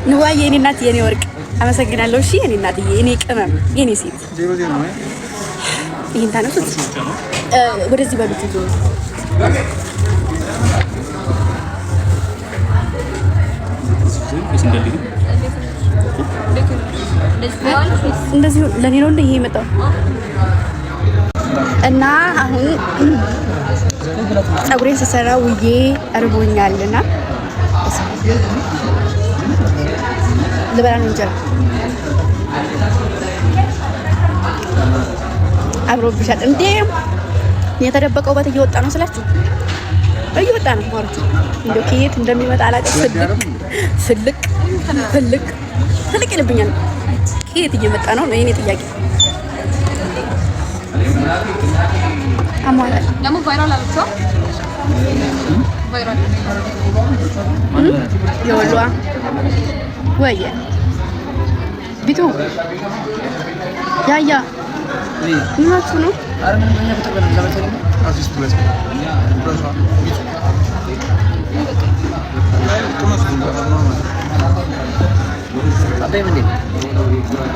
ንዋዬ የኔ እናት የኔ ወርቅ አመሰግናለሁ። እሺ የኔ እናትዬ የኔ ቅመም የኔ ሴት ይሄን ታነሱት ወደዚህ በሉት እንደዚህ ለኔ ነው ይሄ የመጣው እና አሁን ፀጉሬን ስሰራ ውዬ እርቦኛልና ልበላ ነው እንጀራ አብሮብሻል እንዴ? የተደበቀው በት እየወጣ ነው ስላችሁ እየወጣ ነው ማለት እንደው ከየት እንደሚመጣ አላውቅም። ትልቅ ይልብኛል። ከየት እየመጣ ነው የኔ ጥያቄ። አማራ ለምን ቫይራል አልኩት? ቫይራል የወሏ ወየ ቢቱ ያያ ምናቱ ነው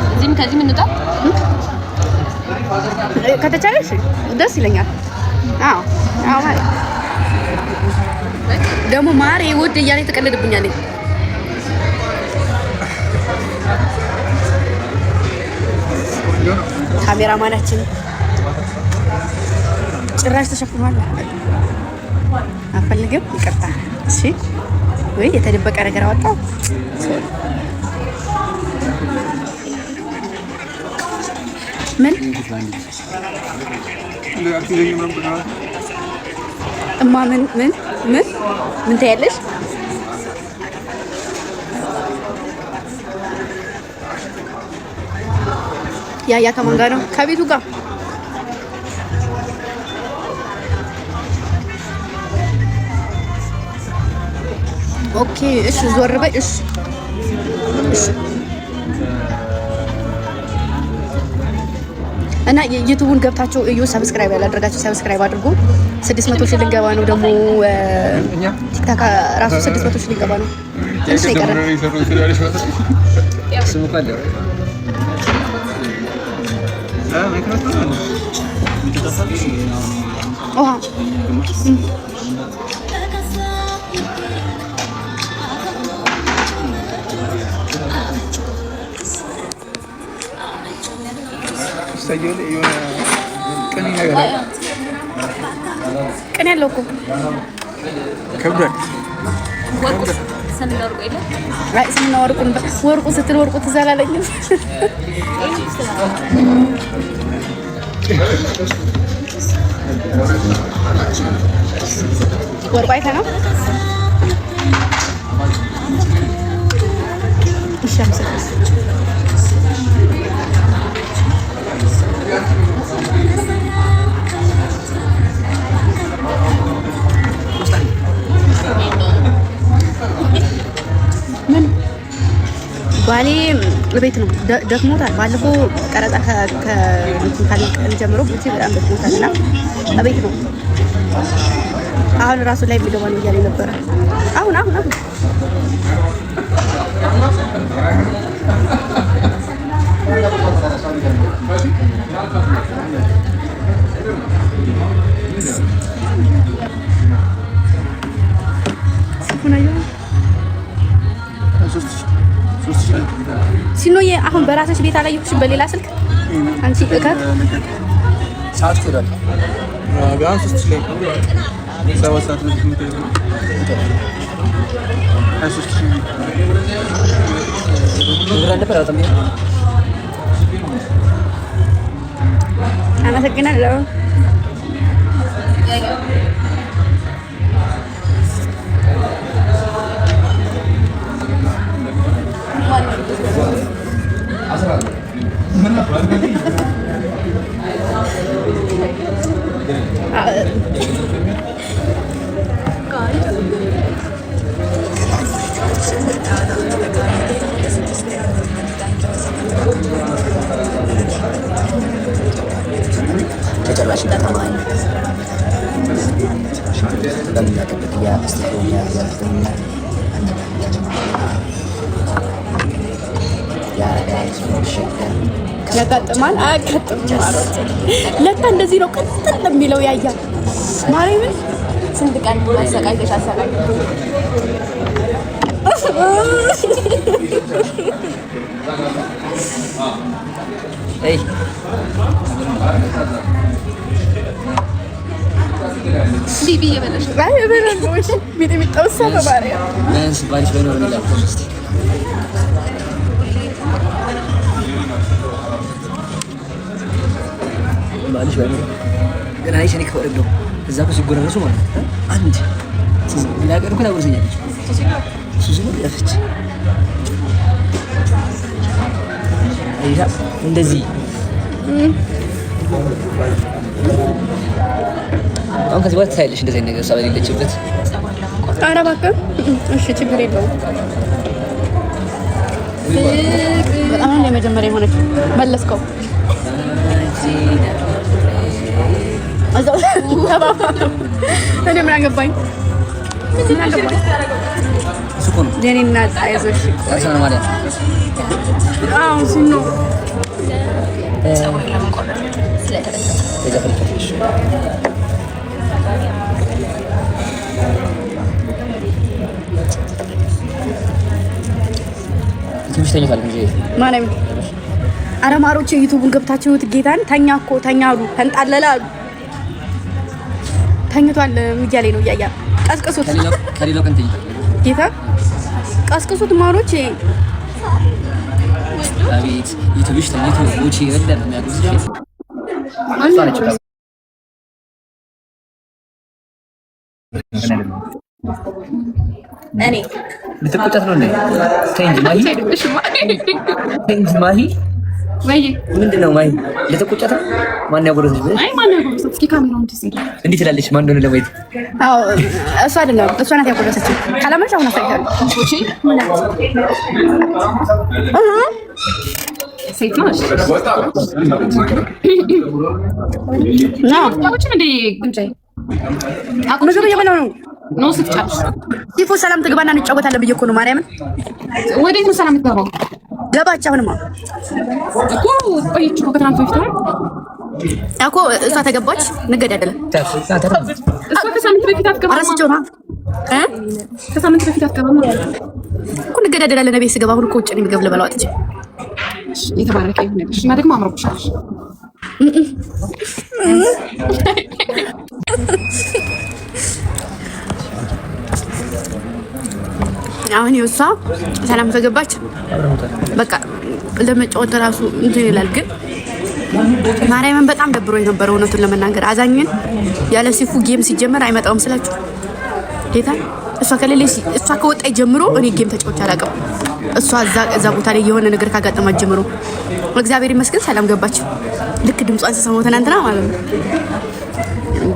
እዚህም ከዚህ ምን እንውጣ ከተቻለሽ ደስ ይለኛል። አዎ ማለት ደግሞ ማሬ ውድ እያለ ተቀልድብኛል። ካሜራማናችን ጭራሽ ተሸፍኗል። አፈልግም ይቅርታ። እሺ ወይ የተደበቀ ነገር አወጣው። ምን እማ ምን ታያለሽ? ያ ከማን ጋር ነው? ከቤቱ ጋር ኦኬ። እሺ ዞር በይ። እሺ እና ዩቲዩብን ገብታችሁ እዩ። ሰብስክራይብ ያላደረጋችሁ ሰብስክራይብ አድርጉ። 600 ሺህ ልንገባ ነው ደግሞ ቲክታክ ራሱ 600 ሺህ ልንገባ ነው። ትንሽ ነው የቀረን። ቀን ያለው እኮ ከብዷል። ወርቁ ስትል ወርቁ ትዝ አላለኝም። ወርቁ አይተህ ነው? እሺ ባሌ ቤት ነው ደክሞታል። ባለፈው ቀረጻ ከእንትን ጀምሮ ብቻ በጣም ደክሞታልና ቤት ነው። አሁን ራሱ ላይ ቪዲዮ ነው እያለ ነበር። አሁን ሲኖዬ አሁን በራስሽ ቤት አላየሁሽም። በሌላ ስልክ አንቺ እከክ ሰዓት ይላል ቢያንስ 3 ላይ 7 ሰዓት ነው የምትሄደው። 23 አመሰግናለሁ። dan tidak ketika istiqomah yang ያጋጥማል አያጋጥምም ማለት ለካ እንደዚህ ነው ቅጥል የሚለው ያያ ማርያምን ስንት ቀን አሰቃይተሽ አሰቃይ አይ ቢቢ የበለሽ ላይ የበለሽ ቢቢ ቢጠውሳ በማርያም ማንስ ባሪሽ ባይኖር ነው ያልኩት ባሪሽ ባይኖር ገና አይሽ እኔ ከወረድ ነው እዛ እኮ ሲጎረረሱ ማለት አንድ ላቀር እኮ ታጎርሰኛለች ሱሲ ነው ያፈች አይያ እንደዚህ አሁን ከዚህ በኋላ ታያለሽ እንደዚህ ነገር ሰው የሌለችበት። ኧረ እባክህ እሺ ችግር የለውም። በጣም ነው የመጀመሪያ የሆነች መለስከው እኔ ምን አገባኝ ምን አገባኝ ሱቁን የኔና አይዞሽ አሰና ማለት አዎ ሲኖ ስለተፈለፈሽ ትንሽ ተኝቷል እንጂ ማንም አረማሮች ዩቲዩብን ገብታችሁ ጌታን ተኛ እኮ ተኛ አሉ ተንጣለለ አሉ ተኝቷል እያለኝ ነው እያያ ቀስቅሱት ከሌላው ቀን ተኝቷል ጌታ ቀስቅሱት ማሮች አቤት ዩቲዩብሽ ተኝቶ ወጪ ይወዳል የሚያጉዝሽ እኔ ልትቆጣት ነው እንዴ? ተንጅ ማሂ ተንጅ ማሂ ወይ ምንድነው ማሂ ልትቆጣት ነው? ማን ያጎረሰች ብለሽ? አይ ማን ያጎረሰች? እስኪ ካሜራውን ትስይ እንዴት ትላለች? ማን እንደሆነ ለማየት። አዎ እሷ አይደለም እሷ ናት ያጎረሰች። ካላመንሽ አሁን አሳይሻለሁ። እሺ ሴት ነሽ? ነው ታውቁኝ እንዴ ጉንጫይ ምግብ እየበላሁ ነው። ነው ስትጫጭ ሲፎ ሰላም ትግባና እንጫወታለን ብዬሽ እኮ ነው። ማርያምን ወዴት ነው ሰላም ትገባው? ገባች። አሁንማ እኮ ቆይቼ እኮ ከትናንት በፊት አይደል እኮ እሷ ተገባች። እንገዳደለን። እሷ ከሳምንት በፊት አትገባም። አራስቸው ነው ከሳምንት በፊት አትገባም እኮ እንገዳደላለን። ቤት ስገባ አሁን እኮ ውጭ ነው ምግብ ልበላው አጥቼ የተባረከ ይሁንልሽ እና ደግሞ አምሮብሻል። አሁን ይወሳ ሰላም ከገባች በቃ ለመጫወት ራሱ እንትን ይላል። ግን ማርያምን በጣም ደብሮ የነበረው እውነቱን ለመናገር አዛኝን ያለ ሲፉ ጌም ሲጀመር አይመጣውም ስላችሁ ጌታ እሷ ከሌለች እሷ ከወጣች ጀምሮ እኔ ጌም ተጫውቼ አላውቅም። እሷ እዛ ቦታ ላይ የሆነ ነገር ካጋጠማት ጀምሮ እግዚአብሔር ይመስገን ሰላም ገባች። ልክ ድምጿን ስሰማው ትናንትና ማለት ነው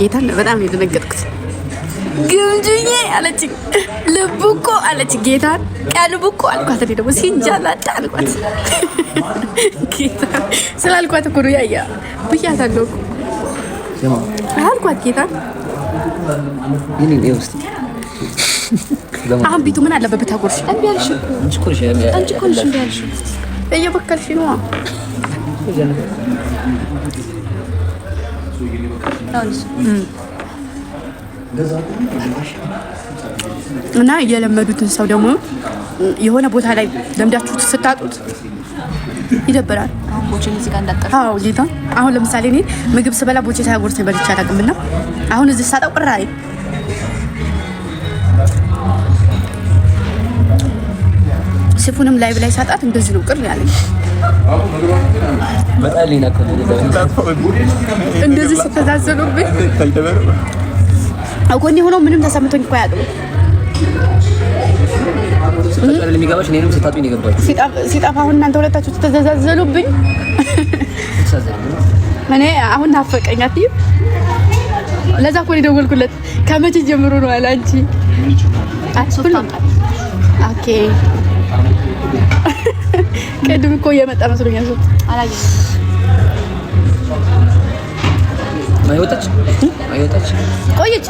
ጌታን በጣም የደነገጥኩት። ግምጁዬ አለች ልቡ እኮ አለች ጌታን ቀልቡ እኮ አልኳት። እኔ ደግሞ ሲንጃላጣ አልኳት ጌታ ስላልኳት እኮ ነው ያያ ብያታለሁ እኮ አልኳት ጌታን ይሄን ነው ውስጥ አሁን ቢቱ ምን አለበት ብታጎርሽ? እምቢ አልሽ እኮ አንቺ እኮ ነሽ እምቢ አልሽ። እየበከልሽ ነው እና እየለመዱትን ሰው ደግሞ የሆነ ቦታ ላይ ለምዳችሁት ስታጡት ይደብራል። ቦቼን እዚህ ጋር እንዳጠር አዎ ጌታ አሁን ለምሳሌ እኔ ምግብ ስበላ ቦቼ ሳያጎርሰኝ በልቼ አላውቅምና አሁን እዚህ ሳጣው ቅር አለኝ። ሲፉንም ላይቭ ላይ ሳጣት እንደዚህ ነው ቅር ያለኝ። መጣሊና እንደዚህ ስተዛዘሉብኝ አጎኔ ሆኖ ምንም ተሰምቶኝ እኮ አያውቅም። ሲጣጣል የሚገባሽ እኔንም ሲጣጡኝ ነው የገባችሁ። ሲጣፋ አሁን እናንተ ሁለታችሁ ተዘዛዘሉብኝ። እኔ አሁን ናፈቀኝ አትይም። ለዛ እኮ ነው የደወልኩለት። ከመቼ ጀምሮ ነው አለ አንቺ አትፍልም። ኦኬ ቅድም እኮ እየመጣ መስሎኛል። ሰው አላየኝም። አይወጣች ቆየች።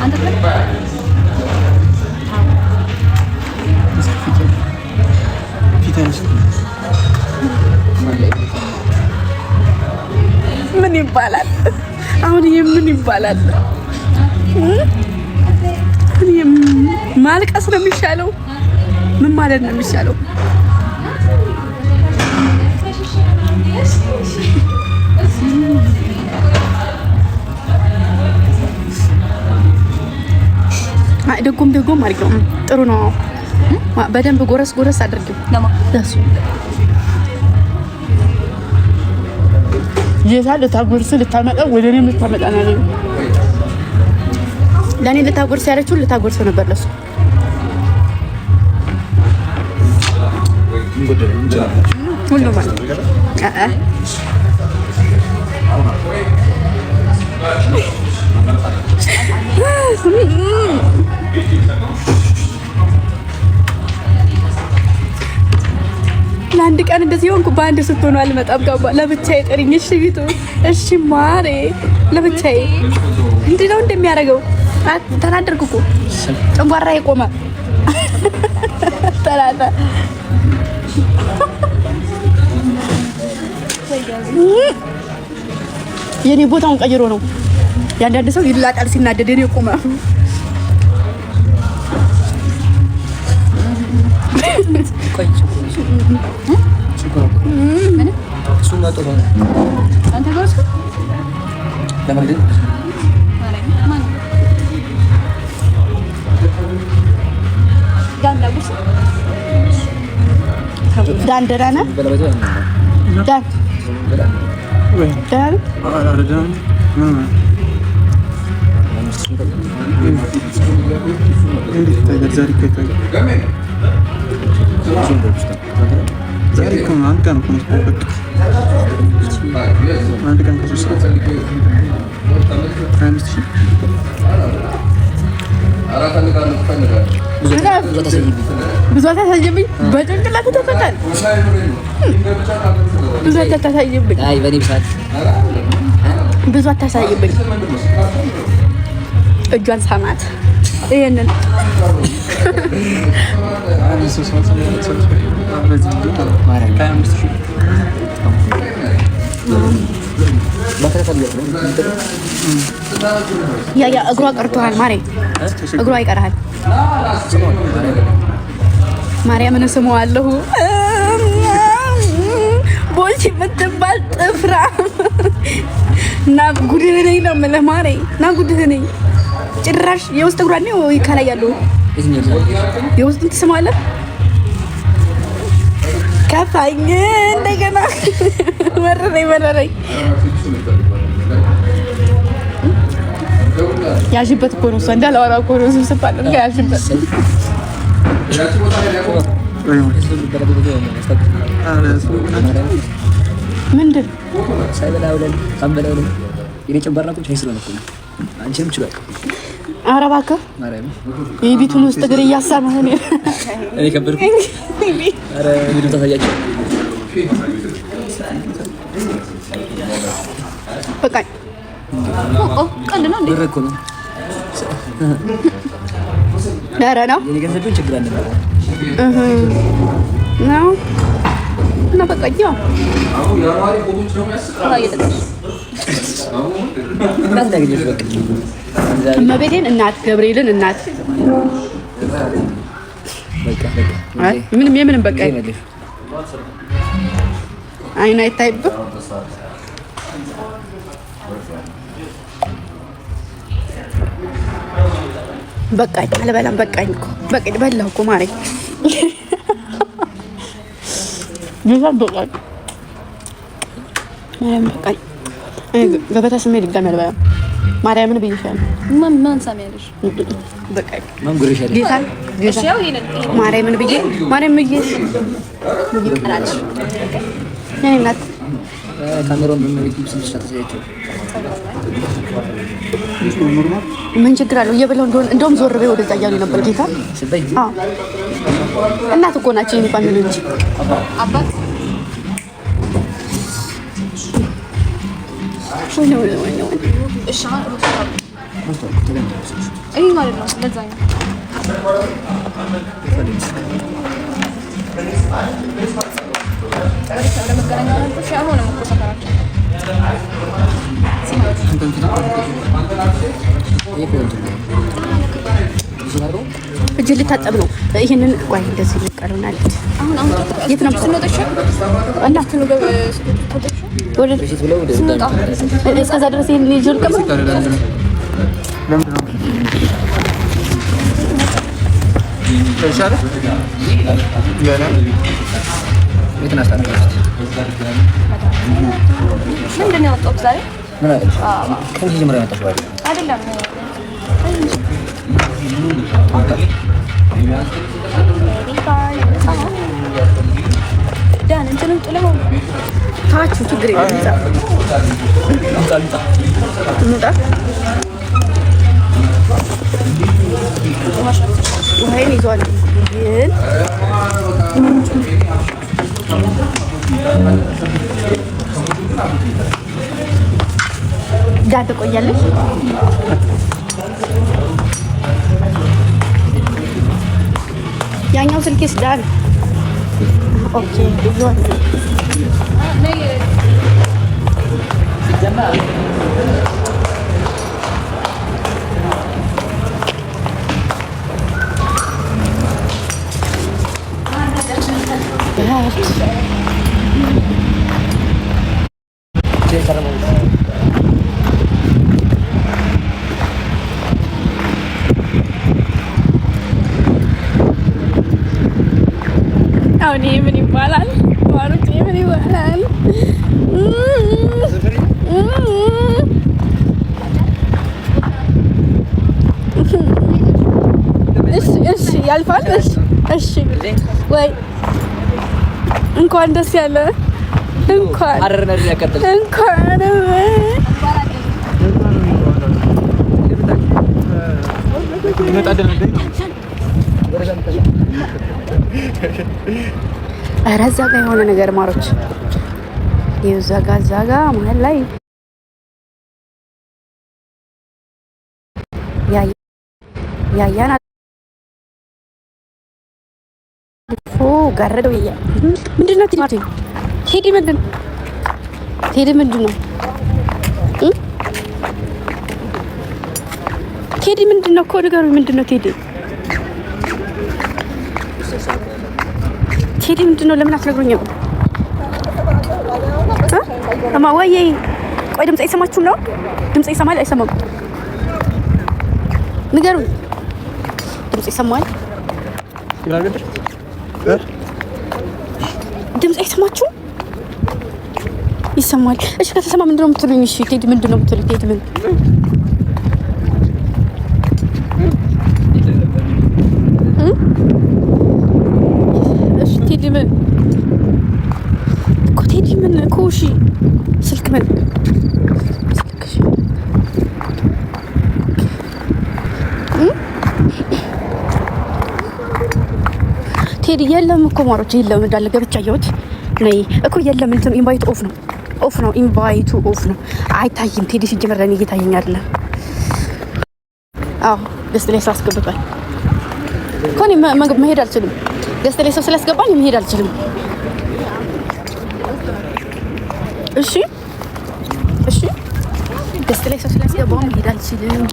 አንተ ምን ይባላል አሁን? ይሄ ምን ይባላል? ማልቀስ ነው የሚሻለው? ምን ማለት ነው የሚሻለው? ደጎም አድርጊ ነው ጥሩ ነው። በደንብ ጎረስ አድርጊው። ጌታ ልታጎርስ ልታመጣ ወደ እኔ ልታመጣ ነው። ለእኔ ልታጎርስ ያለችው ልታጎርሰው ነበር ለሱ። ሁሉ ማለት ለአንድ ቀን እንደዚህ ሆንኩ። በአንድ ስትሆኑ አልመጣም። ጋባ ለብቻዬ ጥሪኝ። እሺ ቢቱ፣ እሺ ማሬ፣ ለብቻዬ እንዲህ ነው እንደሚያደርገው። ተናደርኩ እኮ ጨንጓራ የቆመ ተላታ የኔ ቦታውን ቀይሮ ነው። ያንዳንድ ሰው ይላጣል ሲናደድ፣ የኔ ቆመ። ዳን ደህና ነህ? ዳን ብዙ አታሳየብኝ። በጭንቅላት ተፈታል። ብዙ አታሳየብኝ። ብዙ አታሳየብኝ። እጇን ሳማት። ይሄንን ያ እግሯ ቀርቶሃል ማሬ፣ እግሯ ይቀርሃል። ማርያምን ስመዋለሁ። ቦልቺ የምትባል ጥፍራ እና ጉድህ ነኝ ነው የምልህ ማሬ፣ እና ጉድህ ነኝ። ጭራሽ የውስጥ እግሯ ነው ከላይ ያለው የውስጡን ትስመዋለህ። ከፋኝ እንደገና መረረኝ። ያዥበት እኮ ነው እሷ እንዳላወራ እኮ ነው ስብስባል እንጋ ያዥበት ምንድን ኧረ እባክህ የቤቱን ውስጥ እግር እያሳመህ ነው። በቃኝ። ቀልድ ነው እንዴ? ኧረ ነው ነው እና በቃኝ። እመቤቴን እናት ገብርኤልን እናት ምንም የምንም በቃ አይን አይታይብህ። በቃኝ አልበላም። በቃኝ እኮ በቃኝ። በላሁ እኮ ማሬ ይዛል በቃኝ። በቃኝ ገበታ ስሜ ድጋሚ አልበላም። ማርያምን ብዬሻለሁ። ማን ሳሚያለሽ? በቃኝ ጌታ ማርያምን ብዬ ይቀራልሽ የኔ እናት ምን ችግር አለው? እየበላሁ እንደውም ዞር በይ ወደዛ እያሉ ነበር ጌታ። አዎ እናት እኮ ናቸው የኔ ፋሚሊ እንጂ አባት ወይ እሺ አይ ማለት ነው። ለዛኛው ወደ መገናኛ ነበር ሲሆን ነው ሰፈራችን እጅ ልታጠብ ነው። ይሄንን ቆይ እንደዚህ ልቀርናል። አሁን የት ነው ስንወጣሽ? እናችሁ ነው ወደ ስንወጣ እስከዛ ድረስ ይሄን ይዞል ከመ ተሻለ ያለ ቤትና አስተናጋጅ ምንድን ነው ያወጣው ዛሬ? ምን አለች? ከዚህ ጀምሮ ያመጣሽ አይደለም ዳን እንትንም ጥለው ታቹ ችግር የለም። ውሃይን ይዟል ግን ዳን ትቆያለሽ። ያኛው ስልኬስ ዳን ኦኬ ይዟል። አሁን ምን ይባላል? ዋሩት ምን ይባላል? እሺ ያልፋል። እሺ ወይ እንኳን ደስ ያለ እንኳን ኧረ እዛ ጋ የሆነ ነገር ማሮች ይኸው እዛ ጋ መሀል ላይ ያያን ጋረደው ምንድን ነው ቴዲ ምንድን ነው ቴዲ ምንድን ነው እኮ ንገሩኝ። ምንድን ነው ቴዲ ምንድን ነው? ለምን አትነግሩኝም? እማ ወይ ቆይ ድምፅ አይሰማችሁም ነው? ድምፅ ይሰማል አይሰማም? ንገሩኝ። ድምፅ ይሰማል? ድምፅ አይሰማችሁም? ይሰማል። እሺ ከተሰማ ምንድን ነው የምትሉኝ? እሺ ቴዲ ምንድን ነው የምትሉኝ? ቴዲ ምን ቴዲ ምን እኮ እሺ ስልክ ምን ቴዲ የለም እኮ ማሮች የለም እንዳለ ገብቻ አየሁት ነይ እኮ የለም እንትን ኢንቫይት ኦፍ ነው ኢንቫይቱ ኦፍ ነው አይታይም ቴዲ ሲጀመር ለኔ እየታየኝ አይደለም አዎ ደስ ላይ ሳስገብቷል እኮ እኔ መሄድ አልችልም ደስ ላይ ሰው ስላስገባኝ መሄድ አልችልም እሺ ደስ ላይ ሰው ስላስገባኝ መሄድ አልችልም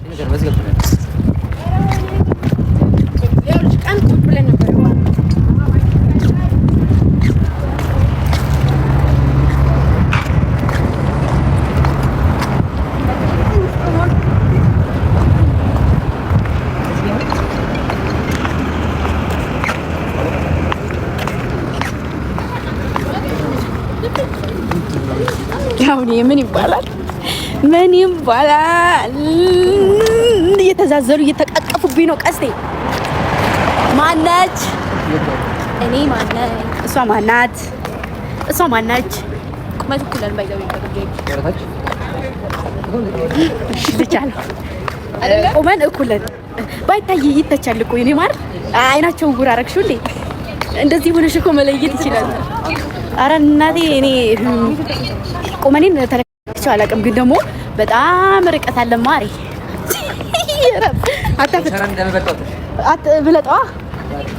አሁን ምን ይባላል እየተዛዘሩ እየተቃቀፉብኝ ነው ቀስቴ ማነች እኔ ማነኝ እሷ ማናች ቁመት ኩለን ባይዘው ይቀርብኝ ልቻለሁ ቁመን እኩለን ባይታይ ይተቻል እኮ እኔ ማር አይናቸው ጉራ አረግሽው እንዴ እንደዚህ ሆነሽ እኮ መለየት ይችላል ኧረ እናቴ እኔ ቁመኔን ተለክቼው አላውቅም ግን ደግሞ በጣም ርቀት አለ ማሪ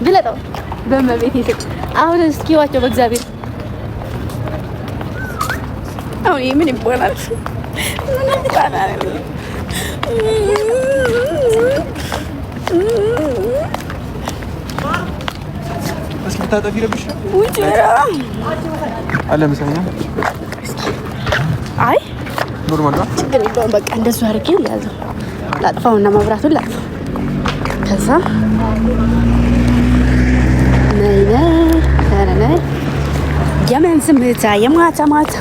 ብለጠው በመቤት ይስጥ አሁን እስኪዋቸው በእግዚአብሔር አሁን ይሄ ምን ይባላል? ምን ይባላል? እስኪ ታጠፊ ለብሽ ውጭራ አለ መሰለኝ። አይ ኖርማል ነው፣ ችግር የለውም። በቃ እንደሱ አድርጌ ያዘው ላጥፋውና መብራቱን ላጥፋው። ከዛ ነይ የምን ዝምታ የማታ ማታ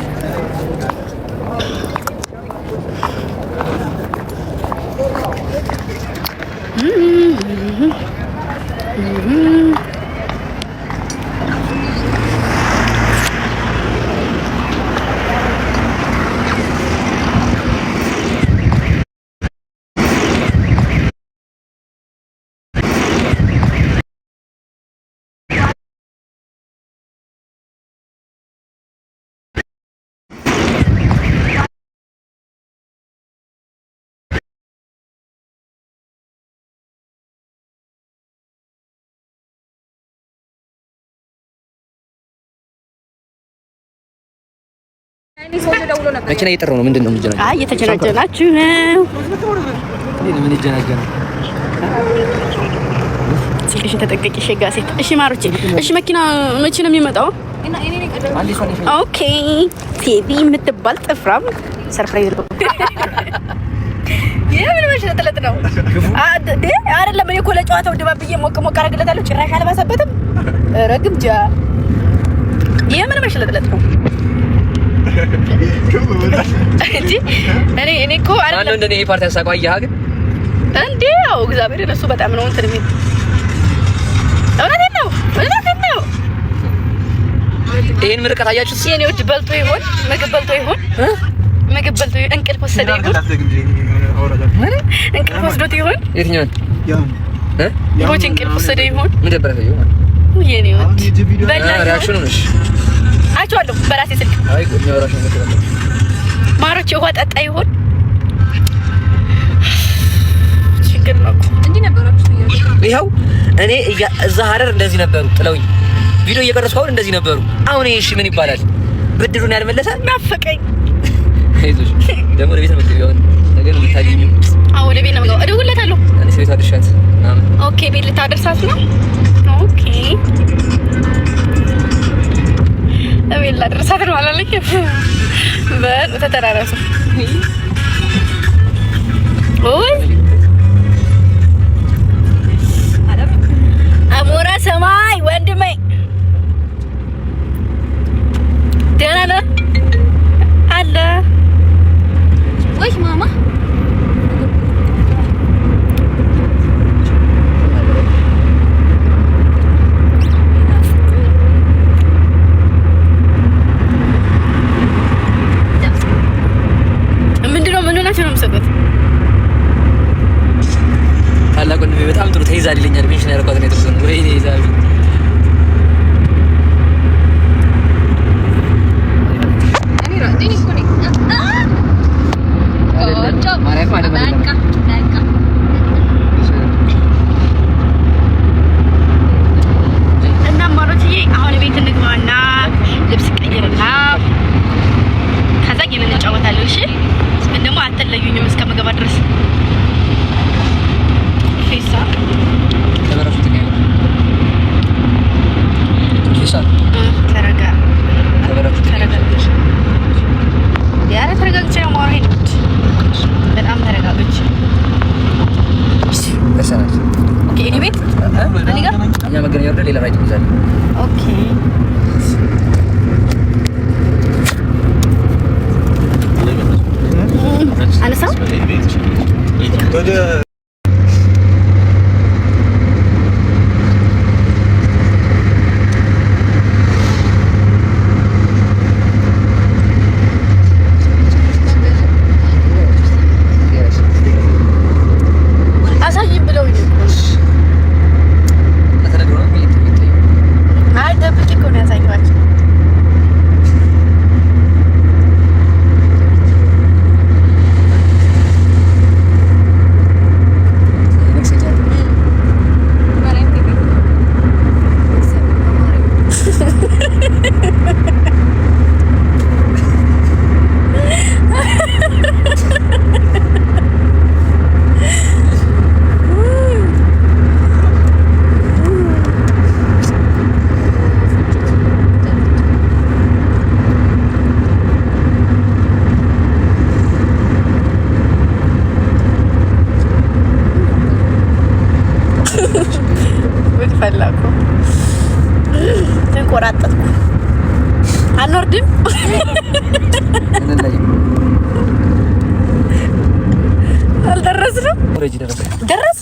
መኪና እየጠራሁ ነው። ምንድን ነው የምትጀናጀነው? አይ እየተጀናጀናችሁ ነው። ምን ይጀናጀነው? ስልክሽን ተጠንቀቂ ሸጋ ሴት። እሺ ማሮቼ፣ እሺ መኪና መቼ ነው የሚመጣው? ኦኬ ቴዲ የምትባል ጥፍራም ሰርፕራይዝ ነው። የምን መሽለጥለጥ ነው? አይደለም እኔ እኮ ለጨዋታው ድባብ ብዬ ሞቅ ሞቅ አደርግለታለሁ። ጭራሽ አልባሰበትም። ኧረ ግምጃ የምን መሽለጥለጥ ነው? እንዴ እኔ እኮ አይደለም እንደኔ ይሄ ፓርቲ ያሳቀው አያህ ግን እንዴ ያው እግዚአብሔር እነሱ በጣም ነው እንትን የሚል እውነቴን ነው። ይሄን ምርቀት አያችሁ? የኔ ወድ በልቶ ይሆን ምግብ በልቶ ይሆን እንቅልፍ ወሰደ ይሆን እንቅልፍ ወስዶት ይሆን የትኛውን ቦች እንቅልፍ ወሰደ ይሆን ምን ደበረ ይሆን የኔ ወድ ሪአክሽኑ ነሽ አቻለሁ በራሴ ስልክ አይ ቁኛራሽ ነው ተባለ ማሮች ውሃ ጠጣ ይሆን ችግር ነው እንዴ ነበራችሁ? ይኸው እኔ እዛ ሀረር እንደዚህ ነበሩ ጥለውኝ ቪዲዮ እየቀረጽኩ አሁን እንደዚህ ነበሩ። አሁን እሺ ምን ይባላል? ብድሩን ያልመለሰ ናፈቀኝ። አይዞሽ ደግሞ ለቤት መጥተው ይሆን ነገር ልታገኙ አዎ ለቤት ነው የምገባው። እደውልለታለሁ። እኔ ስለታ አድርሻት ኦኬ ቤት ልታደርሳት ነው። ኦኬ ቤት ላደርሳት ነው አላለኝም። ተተራራሱ ኦይ አሞራ ሰማይ ወንድሜ ደህና ነህ? አለ ወይ ማማ በጣም ጥሩ ተይዛል ይለኛል። ሜንሽን ያደረኳት ነው የተወሰነ ወይ ተይዛል ፈላኩ ተንቆራጠጥኩ። አንወርድም አልደረስንም። ደረስ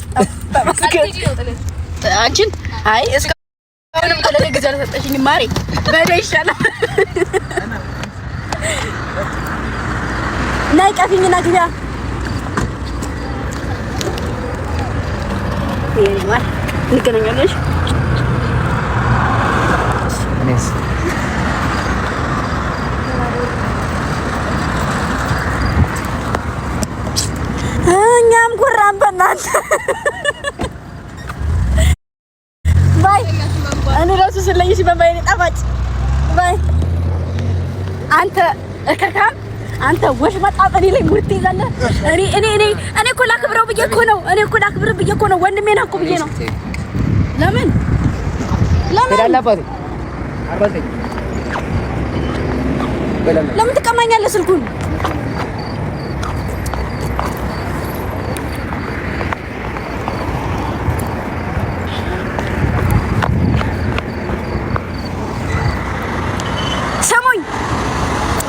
አንቺን አይ እስካሁንም ቆለለ ግዛ ሰጠሽኝ ማሪ በደ ይሻላል። ናይ ቀፊኝና ግቢያ ይሄማል እንገናኛለሽ። እኔስ እኛም ጉራን በእናንተ ባይ እኔ ራሱ ስለይሽ በባይኔ ጣፋጭ ባይ አንተ እከካም አንተ ወሽ መጣጠኔ ላይ ጉርት ይዛለ እኔ እኮ ላክብረው ብዬ እኮ ነው። እኔ እኮ ላክብረው ብዬ እኮ ነው። ወንድሜ ነው እኮ ብዬ ነው። ለምን ለምን ትቀማኛለህ ስልኩን? ሰሞኝ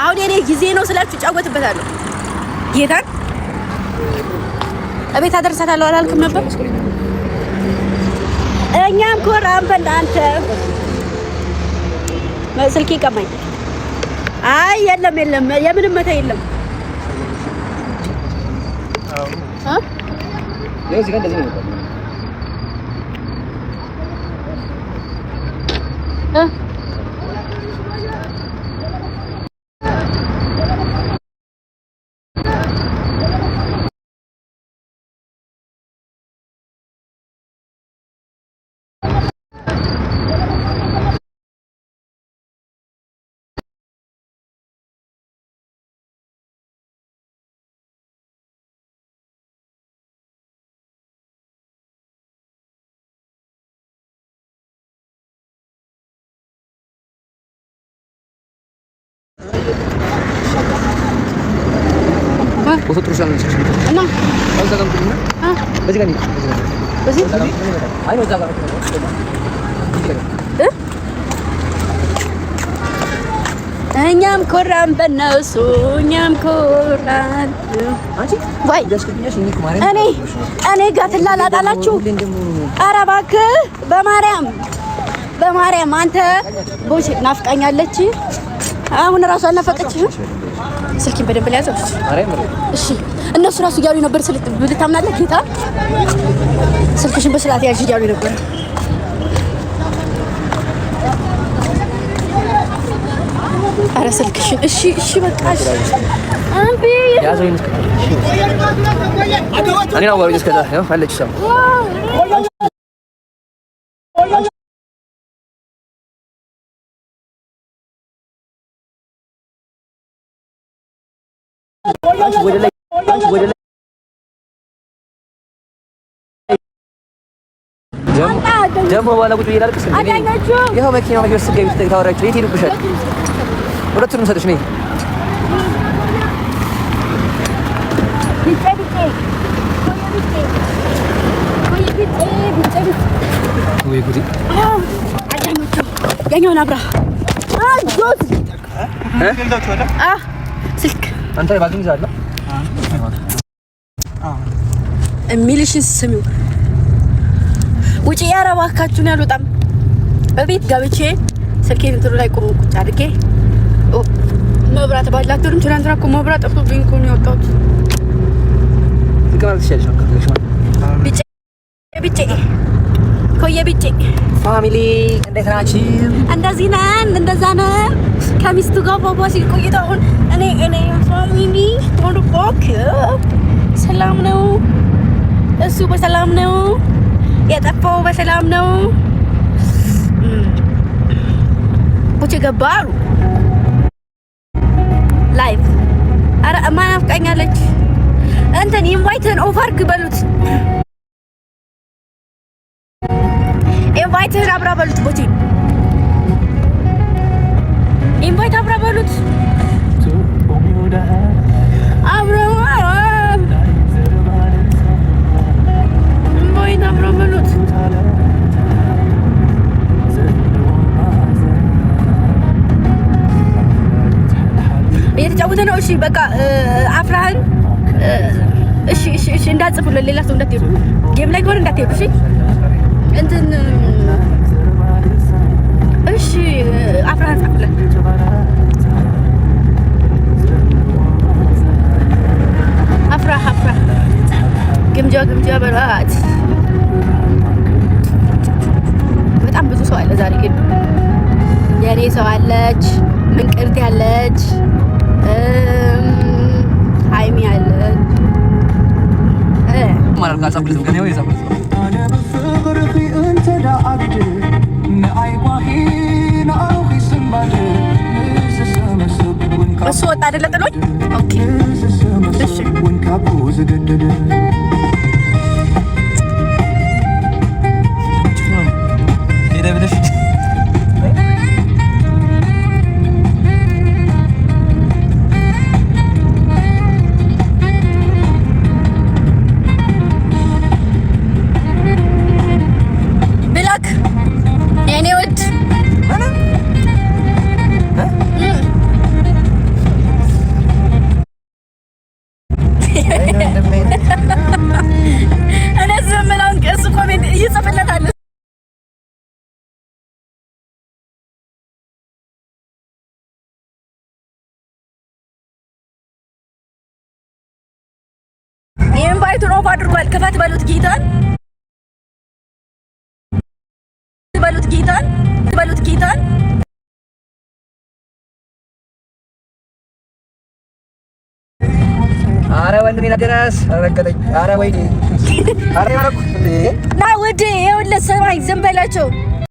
አሁን የኔ ጊዜ ነው ስላችሁ ጫወትበታለሁ። ጌታን እቤት አደርሳታለሁ አላልክም ነበር? እኛም ኮራን በእናንተ ስልክ ይቀማኝ። አይ የለም የምንም መታ የለም። እዚህ ጋር እንደዚህ ነው ቁጥጥሩ ሻል ነው እና አልተቀምጥም በዚህ ጋር በዚህ አይ ነው ዛጋ እኛም ኮራን በነሱ እኛም ኮራን አንቺ ወይ ደስኩኛሽ እንዴ ማርያም እኔ ጋር ትላላጣላችሁ። ኧረ እባክህ በማርያም አንተ ቦቼ ናፍቃኛለች። አሁን ራሱ አልናፈቀችህ? ስልኪን በደንብ ላይ ያዘው። እሺ እነሱ ራሱ እያሉ ነበር። ልታምናለህ ጌታ ስልክሽን በስርዓት ያዥ እያሉ ነበር። ኧረ ስልክሽን እሺ በቃ አንቢ ያዘው ይመስከታ እኔ ነው ወሬ እስከዛ ነው አለች ሰው ወደ ላይ ደግሞ በኋላ ቁጭ ይላል። ከስንት እኔ ይኸው መኪናው ነገር ስገቢ ታወራችሁ የት ሄዱብሻል? ሁለቱንም ሰጥሽ ነኝ ወይ ጉዲ ያኛውን አብራ ስልክ አንተ ባግኝ ዛለ የሚልሽን ስሚው ውጪ ያረባካችሁን ያልወጣም በቤት ገብቼ ስልኬን እንትሩ ላይ ቆም ቁጭ አድርጌ መብራት ባላችሁም ትናንትና እኮ መብራት ጠፍቶብኝ እኮ ነው የወጣሁት። ትቀማል ትሻለሽ ቢጬ ፋሚሊ እንዴት ናችሁ? እንደዚህ ነን እንደዛ ነን። ከሚስቱ ጋር ባባ ሲል ቆይቶ አሁን እኔ ፋሚሊ ወንድቆክ ሰላም ነው። እሱ በሰላም ነው። የጠፋው በሰላም ነው። ቁጭ ገባሩ ላይቭ አረ ማን አፍቃኛለች እንትን ኢንቫይትን ኦፈር ግበሉት። ኢንቫይትን አብራ በሉት። ቦቲ ኢንቫይት አብራ በሉት። አብራ ኢንቫይት አብራ በሉት። እሺ በቃ አፍራህን እሺ እንዳጽፉልን ሌላ ሰው እንዳትሄዱ ጌም ላይ ከሆነ እንዳትሄዱ እሺ እንትን እሺ አፍራህን ጻፉልን አፍራህ ግምጃ በላት በጣም ብዙ ሰው አለ ዛሬ ግን የኔ ሰው አለች ምንቅርት ያለች ሃይሚ ያለች ማለት ነው አጻፍልኝ ግን ይሄ ጻፍልኝ እሱ ወጣ አይደለ ጥሎኝ ኦኬ እሺ ኢንቫይቱን ኦፍ አድርጓል። ክፈት በሉት ጌታን አረ ወንድሜ ናደራስ አረገጠኝ። አረ ወይኔ አረ ያረኩ ና ወዴ ይኸውልህ፣ ሰማይ ዝም በላቸው።